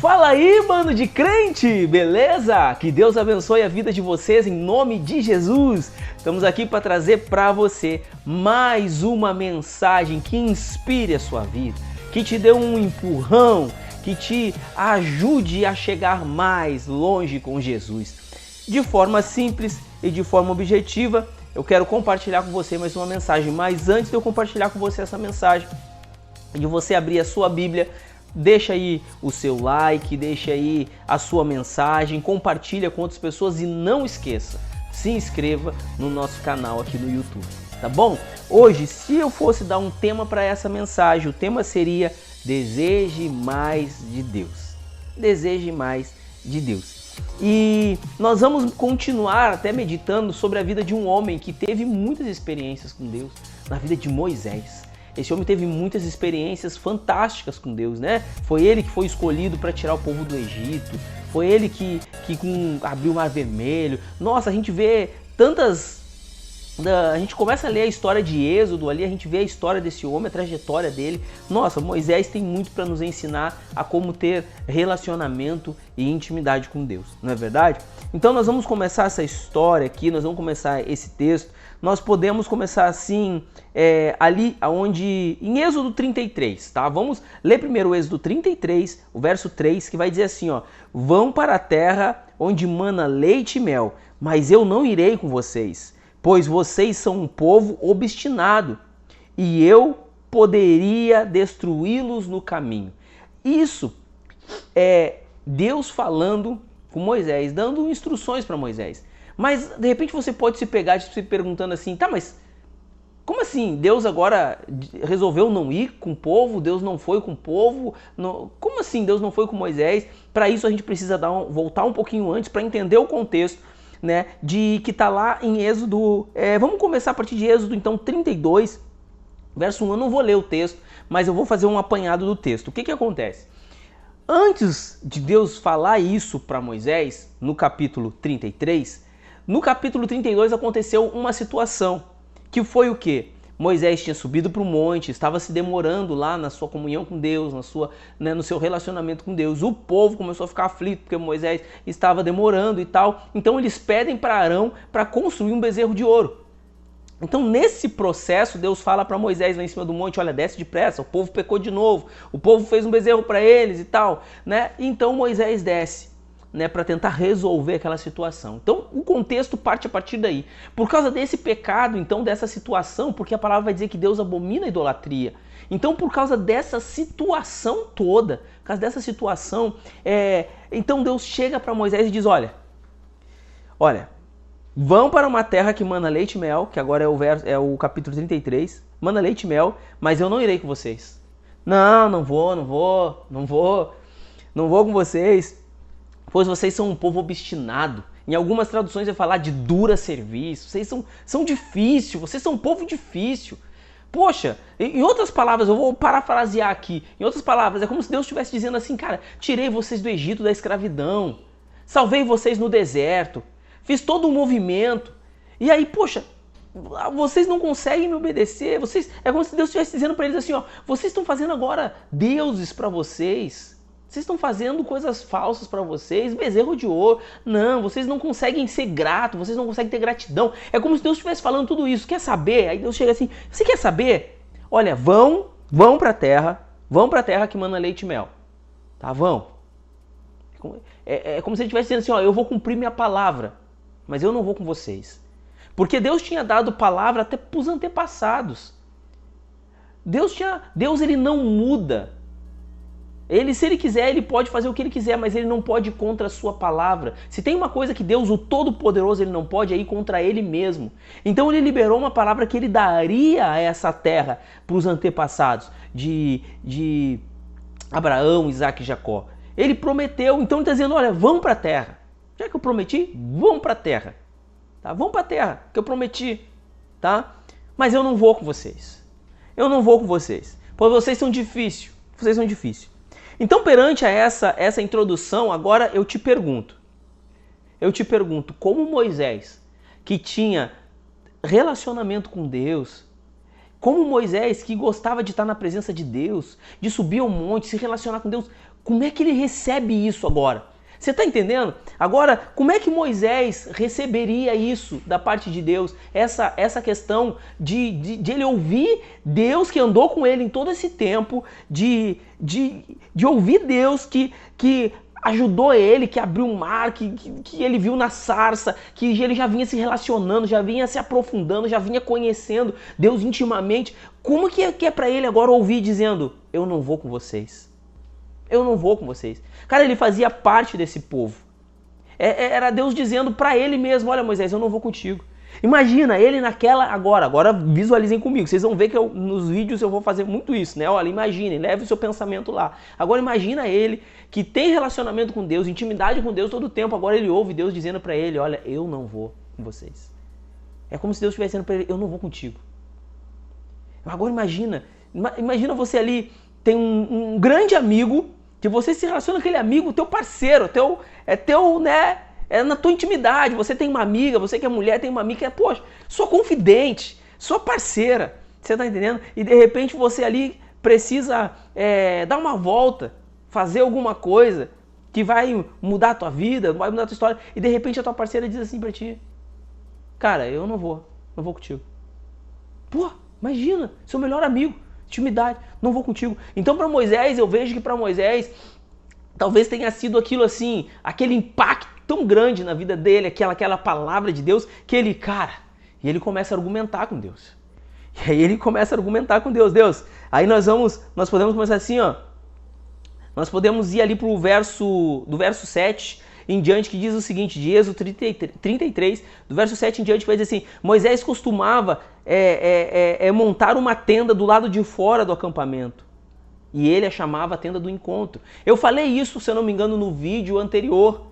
Fala aí, bando de crente, beleza? Que Deus abençoe a vida de vocês em nome de Jesus. Estamos aqui para trazer para você mais uma mensagem que inspire a sua vida, que te dê um empurrão, que te ajude a chegar mais longe com Jesus. De forma simples e de forma objetiva, eu quero compartilhar com você mais uma mensagem. Mas antes de eu compartilhar com você essa mensagem, de você abrir a sua Bíblia, deixa aí o seu like, deixa aí a sua mensagem, compartilha com outras pessoas e não esqueça, se inscreva no nosso canal aqui no YouTube, tá bom? Hoje, se eu fosse dar um tema para essa mensagem, o tema seria Deseje Mais de Deus. Deseje mais de Deus. E nós vamos continuar até meditando sobre a vida de um homem que teve muitas experiências com Deus, na vida de Moisés. Esse homem teve muitas experiências fantásticas com Deus, né? Foi ele que foi escolhido para tirar o povo do Egito. Foi ele que abriu o Mar Vermelho. Nossa, a gente vê tantas... A gente começa a ler a história de Êxodo ali, a gente vê a história desse homem, a trajetória dele. Nossa, Moisés tem muito para nos ensinar a como ter relacionamento e intimidade com Deus, não é verdade? Então nós vamos começar essa história aqui, nós vamos começar esse texto. Nós podemos começar assim, ali onde, em Êxodo 33, tá? Vamos ler primeiro o Êxodo 33, o verso 3, que vai dizer assim, ó: vão para a terra onde mana leite e mel, mas eu não irei com vocês, pois vocês são um povo obstinado, e eu poderia destruí-los no caminho. Isso é Deus falando com Moisés, dando instruções para Moisés. Mas, de repente, você pode se pegar se perguntando assim, tá, mas como assim? Deus agora resolveu não ir com o povo? Deus não foi com o povo? Não... Como assim Deus não foi com Moisés? Para isso a gente precisa voltar um pouquinho antes para entender o contexto, né, de que está lá em Êxodo. Vamos começar a partir de Êxodo, então, 32, verso 1. Eu não vou ler o texto, mas eu vou fazer um apanhado do texto. O que acontece? Antes de Deus falar isso para Moisés, no capítulo 33... No capítulo 32 aconteceu uma situação, que foi o quê? Moisés tinha subido para o monte, estava se demorando lá na sua comunhão com Deus, no seu relacionamento com Deus. O povo começou a ficar aflito porque Moisés estava demorando e tal. Então eles pedem para Arão para construir um bezerro de ouro. Então nesse processo Deus fala para Moisés lá em cima do monte, olha, desce depressa, o povo pecou de novo, o povo fez um bezerro para eles e tal, né? Então Moisés desce, né, para tentar resolver aquela situação. Então o contexto parte a partir daí. Por causa desse pecado, então, dessa situação, porque a palavra vai dizer que Deus abomina a idolatria. Então por causa dessa situação toda, por causa dessa situação, então Deus chega para Moisés e diz, olha, vão para uma terra que mana leite e mel, que agora é o capítulo 33, mana leite e mel, mas eu não irei com vocês. Não vou com vocês, pois vocês são um povo obstinado. Em algumas traduções vai falar de dura serviço. Vocês são difíceis, vocês são um povo difícil. Poxa, em outras palavras, eu vou parafrasear aqui. Em outras palavras, é como se Deus estivesse dizendo assim, cara, tirei vocês do Egito da escravidão, salvei vocês no deserto, fiz todo um movimento. E aí, poxa, vocês não conseguem me obedecer. É como se Deus estivesse dizendo para eles assim, ó, vocês estão fazendo agora deuses para vocês. Vocês estão fazendo coisas falsas para vocês, bezerro de ouro. Não, vocês não conseguem ser gratos, vocês não conseguem ter gratidão. É como se Deus estivesse falando tudo isso. Quer saber? Aí Deus chega assim, você quer saber? Olha, vão para a terra que mana leite e mel. Tá, vão. É como se ele estivesse dizendo assim, ó, eu vou cumprir minha palavra, mas eu não vou com vocês. Porque Deus tinha dado palavra até para os antepassados. Deus ele não muda. Se ele quiser, ele pode fazer o que ele quiser, mas ele não pode ir contra a sua palavra. Se tem uma coisa que Deus, o Todo-Poderoso, ele não pode, é ir contra ele mesmo. Então ele liberou uma palavra que ele daria a essa terra para os antepassados de Abraão, Isaac e Jacó. Ele prometeu, então ele está dizendo, olha, vão para a terra. Já que eu prometi, vão para a terra. Tá? Vão para a terra, que eu prometi. Tá? Mas eu não vou com vocês. Eu não vou com vocês. Pois vocês são difíceis. Vocês são difíceis. Então, perante a essa introdução, agora eu te pergunto, como Moisés, que tinha relacionamento com Deus, como Moisés, que gostava de estar na presença de Deus, de subir ao monte, se relacionar com Deus, Como é que ele recebe isso agora? Você está entendendo? Agora, como é que Moisés receberia isso da parte de Deus? Essa questão de ele ouvir Deus que andou com ele em todo esse tempo, de ouvir Deus que ajudou ele, que abriu o mar, que ele viu na sarça, que ele já vinha se relacionando, já vinha se aprofundando, já vinha conhecendo Deus intimamente. Como que é para ele agora ouvir dizendo, eu não vou com vocês? Eu não vou com vocês. Cara, ele fazia parte desse povo. Era Deus dizendo para ele mesmo, olha Moisés, eu não vou contigo. Imagina ele naquela, agora visualizem comigo, vocês vão ver que nos vídeos eu vou fazer muito isso, né? Olha, imaginem, leve o seu pensamento lá. Agora imagina ele que tem relacionamento com Deus, intimidade com Deus todo o tempo, agora ele ouve Deus dizendo para ele, olha, eu não vou com vocês. É como se Deus estivesse dizendo para ele, eu não vou contigo. Agora imagina você ali, tem um grande amigo, que você se relaciona com aquele amigo, teu parceiro, né? É na tua intimidade. Você tem uma amiga, você que é mulher, tem uma amiga que é, poxa, sua confidente, sua parceira. Você tá entendendo? E de repente você ali precisa dar uma volta, fazer alguma coisa que vai mudar a tua vida, vai mudar a tua história. E de repente a tua parceira diz assim pra ti, cara, eu não vou contigo. Pô, imagina, seu melhor amigo. Intimidade, não vou contigo. Então para Moisés, eu vejo que para Moisés talvez tenha sido aquilo assim, aquele impacto tão grande na vida dele, aquela palavra de Deus, que ele, e ele começa a argumentar com Deus. E aí ele começa a argumentar com Deus. Deus, aí nós podemos começar assim, ó. Nós podemos ir ali do verso 7 em diante, que diz o seguinte, de Êxodo 33, do verso 7 em diante, vai dizer assim, Moisés costumava montar uma tenda do lado de fora do acampamento. E ele a chamava a tenda do encontro. Eu falei isso, se eu não me engano, no vídeo anterior.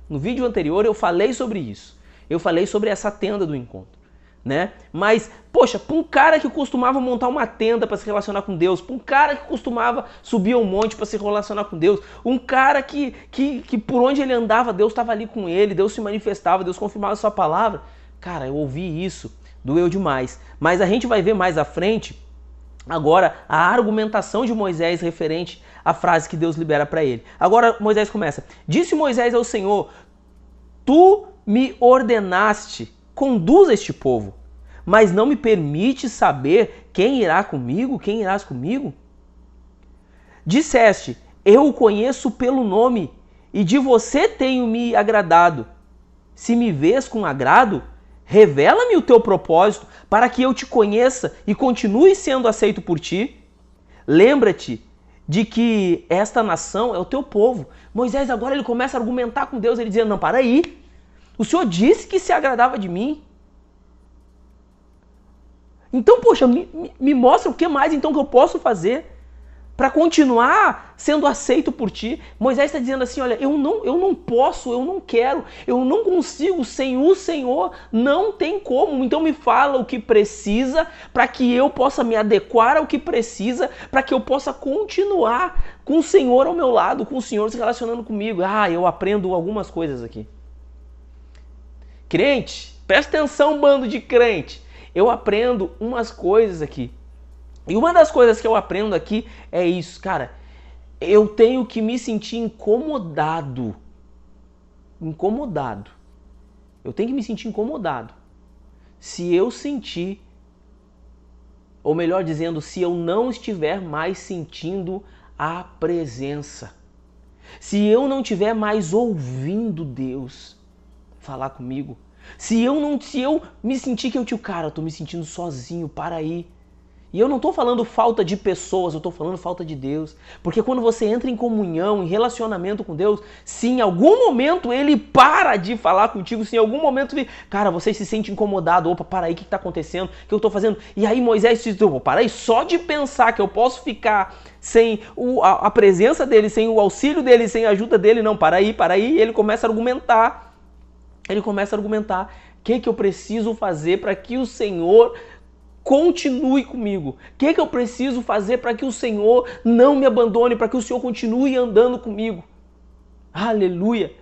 No vídeo anterior eu falei sobre isso. Eu falei sobre essa tenda do encontro, né? Mas, poxa, para um cara que costumava montar uma tenda para se relacionar com Deus, para um cara que costumava subir um monte para se relacionar com Deus, um cara que por onde ele andava, Deus estava ali com ele, Deus se manifestava, Deus confirmava a sua palavra. Cara, eu ouvi isso, doeu demais. Mas a gente vai ver mais à frente, agora, a argumentação de Moisés referente à frase que Deus libera para ele. Agora Moisés começa, disse Moisés ao Senhor, tu me ordenaste, conduza este povo, mas não me permite saber quem irás comigo? Disseste, eu o conheço pelo nome, e de você tenho me agradado. Se me vês com agrado, revela-me o teu propósito, para que eu te conheça e continue sendo aceito por ti. Lembra-te de que esta nação é o teu povo. Moisés agora ele começa a argumentar com Deus, ele dizendo, não, para aí, o Senhor disse que se agradava de mim. Então, poxa, me mostra o que mais então que eu posso fazer para continuar sendo aceito por ti. Moisés está dizendo assim, olha, eu não posso, eu não quero, eu não consigo, sem o Senhor não tem como. Então me fala o que precisa para que eu possa me adequar ao que precisa, para que eu possa continuar com o Senhor ao meu lado, com o Senhor se relacionando comigo. Eu aprendo algumas coisas aqui. Crente, presta atenção, bando de crente. Eu aprendo umas coisas aqui. E uma das coisas que eu aprendo aqui é isso, cara. Eu tenho que me sentir incomodado. Eu tenho que me sentir incomodado. Se eu sentir, ou melhor dizendo, se eu não estiver mais sentindo a presença. Se eu não estiver mais ouvindo Deus falar comigo. Se eu me sentir que eu tô me sentindo sozinho, para aí. E eu não estou falando falta de pessoas, eu estou falando falta de Deus. Porque quando você entra em comunhão, em relacionamento com Deus, se em algum momento Ele para de falar contigo, se em algum momento, cara, você se sente incomodado, opa, para aí, o que está acontecendo? O que eu estou fazendo? E aí Moisés disse, para aí, só de pensar que eu posso ficar sem a presença dEle, sem o auxílio dEle, sem a ajuda dEle, não, para aí, e ele começa a argumentar. O que eu preciso fazer para que o Senhor continue comigo? O que eu preciso fazer para que o Senhor não me abandone, para que o Senhor continue andando comigo? Aleluia!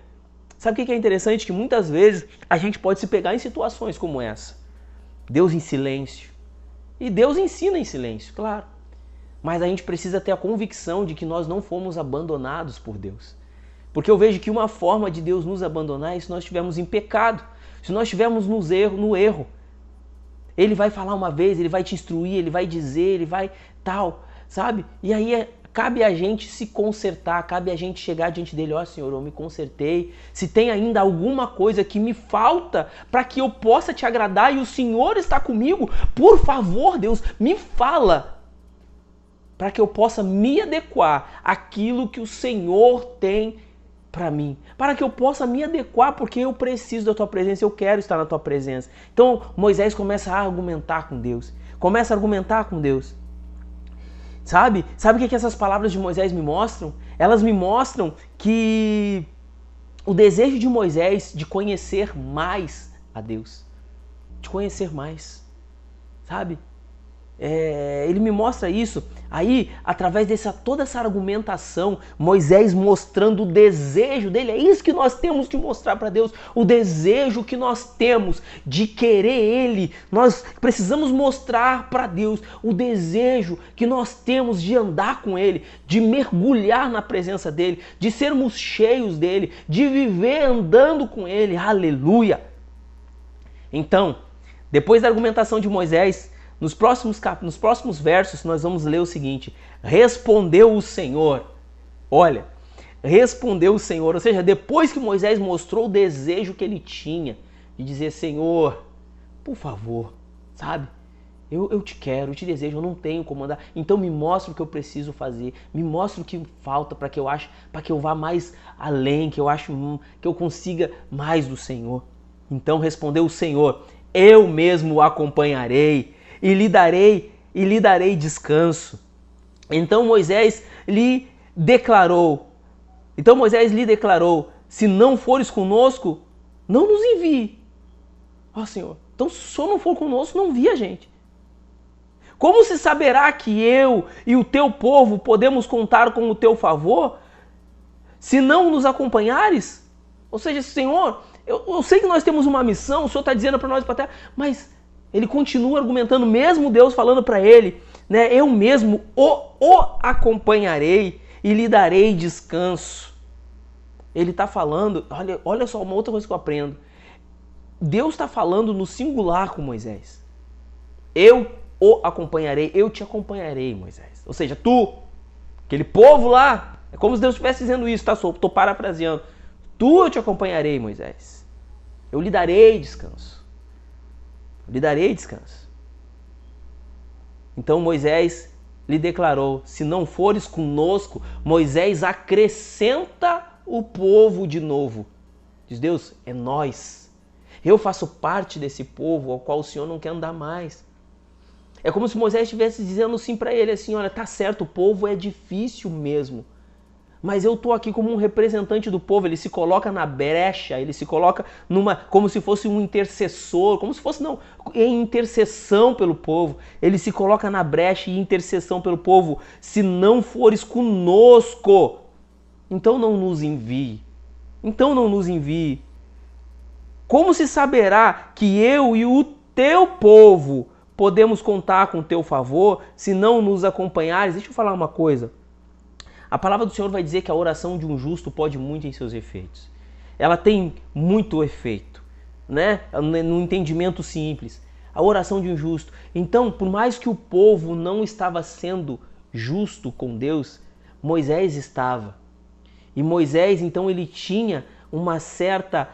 Sabe o que é interessante? Que muitas vezes a gente pode se pegar em situações como essa. Deus em silêncio. E Deus ensina em silêncio, claro. mas a gente precisa ter a convicção de que nós não fomos abandonados por Deus. Porque eu vejo que uma forma de Deus nos abandonar é se nós estivermos em pecado, se nós estivermos no erro. Ele vai falar uma vez, ele vai te instruir, ele vai dizer, ele vai tal, sabe? E aí cabe a gente se consertar, cabe a gente chegar diante dele, ó Senhor, eu me consertei, se tem ainda alguma coisa que me falta para que eu possa te agradar e o Senhor está comigo, por favor, Deus, me fala, para que eu possa me adequar àquilo que o Senhor tem para mim, para que eu possa me adequar, porque eu preciso da tua presença, eu quero estar na tua presença. Então Moisés começa a argumentar com Deus, Sabe o que essas palavras de Moisés me mostram? Elas me mostram que o desejo de Moisés de conhecer mais a Deus, de conhecer mais, sabe? Ele me mostra isso. Aí, através toda essa argumentação, Moisés mostrando o desejo dele, é isso que nós temos de mostrar para Deus, o desejo que nós temos de querer Ele. Nós precisamos mostrar para Deus o desejo que nós temos de andar com Ele, de mergulhar na presença dEle, de sermos cheios dEle, de viver andando com Ele. Aleluia! Então, depois da argumentação de Moisés, nos próximos versos nós vamos ler o seguinte: respondeu o Senhor. Olha, respondeu o Senhor, ou seja, depois que Moisés mostrou o desejo que ele tinha de dizer, Senhor, por favor, sabe? Eu te quero, eu te desejo, eu não tenho como andar, então me mostra o que eu preciso fazer, me mostra o que falta para que eu vá mais além, que eu consiga mais do Senhor. Então respondeu o Senhor: eu mesmo o acompanharei e lhe darei descanso. Então Moisés lhe declarou, se não fores conosco, não nos envie. Ó Senhor, então se o Senhor não for conosco, não envia a gente. Como se saberá que eu e o teu povo podemos contar com o teu favor, se não nos acompanhares? Ou seja, Senhor, eu sei que nós temos uma missão, o Senhor está dizendo para nós para a terra, mas ele continua argumentando, mesmo Deus falando para ele, né? Eu mesmo o acompanharei e lhe darei descanso. Ele está falando, olha só uma outra coisa que eu aprendo. Deus está falando no singular com Moisés. Eu o acompanharei, eu te acompanharei, Moisés. Ou seja, tu, aquele povo lá, é como se Deus estivesse dizendo isso, tá? Estou parafraseando. Tu eu te acompanharei, Moisés. Eu lhe darei descanso. Lhe darei descanso. Então Moisés lhe declarou, se não fores conosco, Moisés acrescenta o povo de novo. Diz Deus, é nós. Eu faço parte desse povo ao qual o Senhor não quer andar mais. É como se Moisés estivesse dizendo assim para ele, assim, olha, tá certo, o povo é difícil mesmo. Mas eu estou aqui como um representante do povo, ele se coloca na brecha, ele se coloca como se fosse um intercessor, em intercessão pelo povo. Ele se coloca na brecha e intercessão pelo povo. Se não fores conosco, então não nos envie. Como se saberá que eu e o teu povo podemos contar com o teu favor, se não nos acompanhares? Deixa eu falar uma coisa. A palavra do Senhor vai dizer que a oração de um justo pode muito em seus efeitos. Ela tem muito efeito, né? No entendimento simples. A oração de um justo. Então, por mais que o povo não estava sendo justo com Deus, Moisés estava. E Moisés, então, ele tinha uma certa...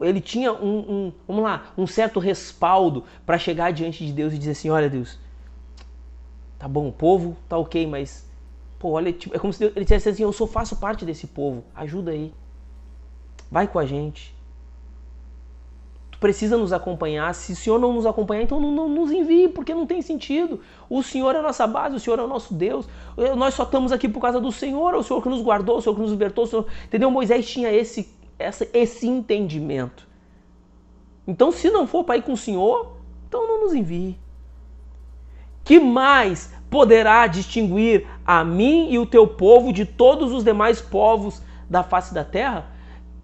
ele tinha um certo respaldo para chegar diante de Deus e dizer assim, olha Deus, tá bom, o povo tá ok, mas... olha, é como se Deus, ele dissesse assim, faço parte desse povo, ajuda aí, vai com a gente, tu precisa nos acompanhar, se o Senhor não nos acompanhar, então não nos envie, porque não tem sentido, o Senhor é a nossa base, o Senhor é o nosso Deus, nós só estamos aqui por causa do Senhor, é o Senhor que nos guardou, é o Senhor que nos libertou, entendeu? Moisés tinha esse entendimento. Então se não for para ir com o Senhor, então não nos envie. Que mais poderá distinguir a mim e o teu povo de todos os demais povos da face da terra?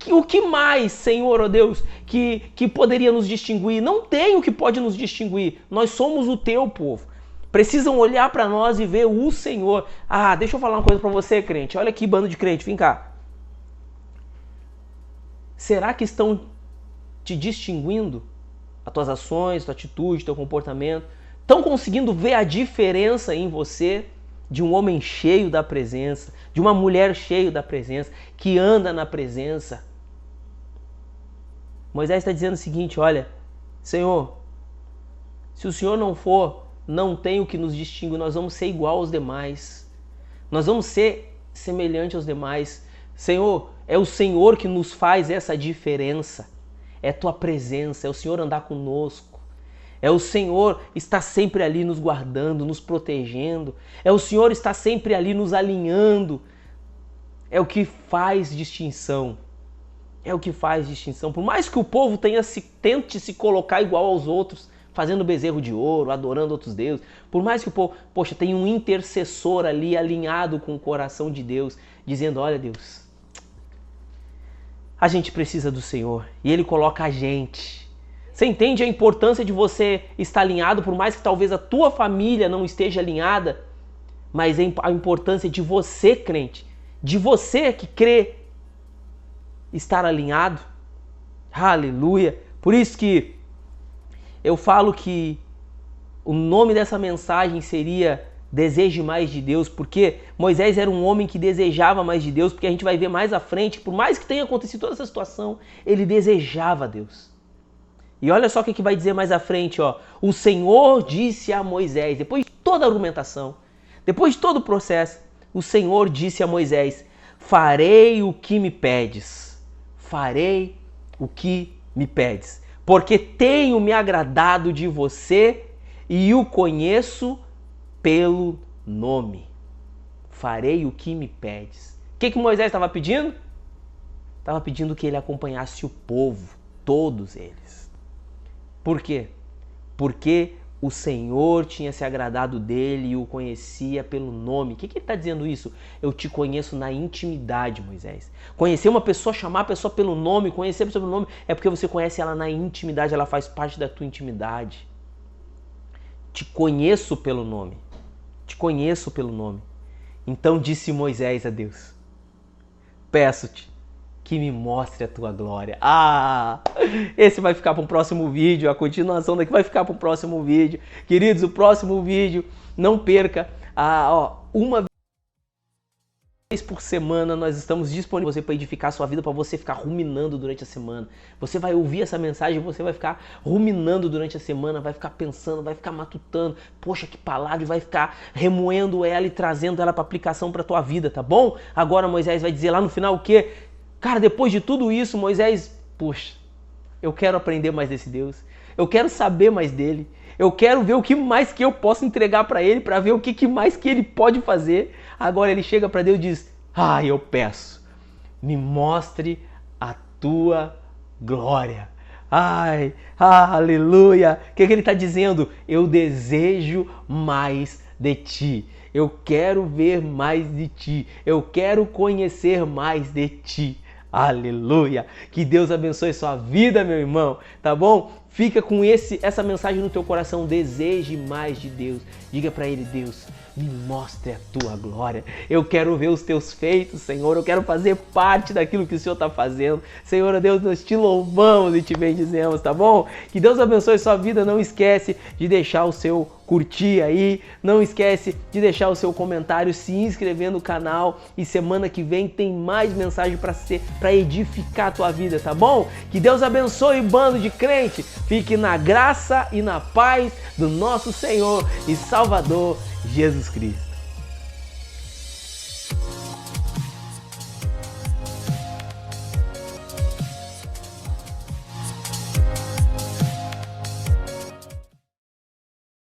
O que mais, Senhor, ó Deus, que poderia nos distinguir? Não tem o que pode nos distinguir. Nós somos o teu povo. precisam olhar para nós e ver o Senhor. Ah, deixa eu falar uma coisa para você, crente. Olha aqui, bando de crente, vem cá. Será que estão te distinguindo? As tuas ações, tua atitude, teu comportamento? Estão conseguindo ver a diferença em você de um homem cheio da presença, de uma mulher cheia da presença, que anda na presença? Moisés está dizendo o seguinte, olha, Senhor, se o Senhor não for, não tem o que nos distingue, nós vamos ser igual aos demais. Nós vamos ser semelhante aos demais. Senhor, é o Senhor que nos faz essa diferença. É tua presença, é o Senhor andar conosco. É o Senhor estar sempre ali nos guardando, nos protegendo. É o Senhor estar sempre ali nos alinhando. É o que faz distinção. É o que faz distinção. Por mais que o povo tente se colocar igual aos outros, fazendo bezerro de ouro, adorando outros deuses, por mais que o povo, tem um intercessor ali alinhado com o coração de Deus, dizendo, olha Deus, a gente precisa do Senhor e Ele coloca a gente. Você entende a importância de você estar alinhado, por mais que talvez a tua família não esteja alinhada, mas a importância de você, crente, de você que crê, estar alinhado. Aleluia! Por isso que eu falo que o nome dessa mensagem seria Deseje Mais de Deus, porque Moisés era um homem que desejava mais de Deus, porque a gente vai ver mais à frente, por mais que tenha acontecido toda essa situação, ele desejava Deus. E olha só o que vai dizer mais à frente, ó. O Senhor disse a Moisés, depois de toda a argumentação, depois de todo o processo, o Senhor disse a Moisés, farei o que me pedes, farei o que me pedes, porque tenho me agradado de você e o conheço pelo nome. Farei o que me pedes. O que Moisés estava pedindo? Estava pedindo que ele acompanhasse o povo, todos eles. Por quê? Porque o Senhor tinha se agradado dele e o conhecia pelo nome. O que ele está dizendo isso? Eu te conheço na intimidade, Moisés. Conhecer uma pessoa, chamar a pessoa pelo nome, conhecer a pessoa pelo nome, é porque você conhece ela na intimidade, ela faz parte da tua intimidade. Te conheço pelo nome. Te conheço pelo nome. Então disse Moisés a Deus, peço-te que me mostre a tua glória. Ah, esse vai ficar para um próximo vídeo, a continuação daqui vai ficar para um próximo vídeo. Queridos, o próximo vídeo, não perca, uma vez por semana nós estamos disponíveis para edificar a sua vida, para você ficar ruminando durante a semana. Você vai ouvir essa mensagem, você vai ficar ruminando durante a semana, vai ficar pensando, vai ficar matutando. Poxa, que palavra, e vai ficar remoendo ela e trazendo ela para aplicação para a tua vida, tá bom? Agora Moisés vai dizer lá no final o quê? Cara, depois de tudo isso, Moisés, poxa, eu quero aprender mais desse Deus. Eu quero saber mais dele. Eu quero ver o que mais que eu posso entregar para ele, para ver o que mais que ele pode fazer. Agora ele chega para Deus e diz, eu peço, me mostre a tua glória. Ai, aleluia. O que ele está dizendo? Eu desejo mais de ti. Eu quero ver mais de ti. Eu quero conhecer mais de ti. Aleluia! Que Deus abençoe sua vida, meu irmão, tá bom? Fica com essa mensagem no teu coração, deseje mais de Deus. Diga para ele, Deus, me mostre a tua glória. Eu quero ver os teus feitos, Senhor. Eu quero fazer parte daquilo que o Senhor está fazendo. Senhor, Deus, nós te louvamos e te bendizemos, tá bom? Que Deus abençoe sua vida. Não esquece de deixar o seu curtir aí. Não esquece de deixar o seu comentário, se inscrever no canal. E semana que vem tem mais mensagem para edificar a tua vida, tá bom? Que Deus abençoe, bando de crente. Fique na graça e na paz do nosso Senhor e Salvador Jesus Cristo.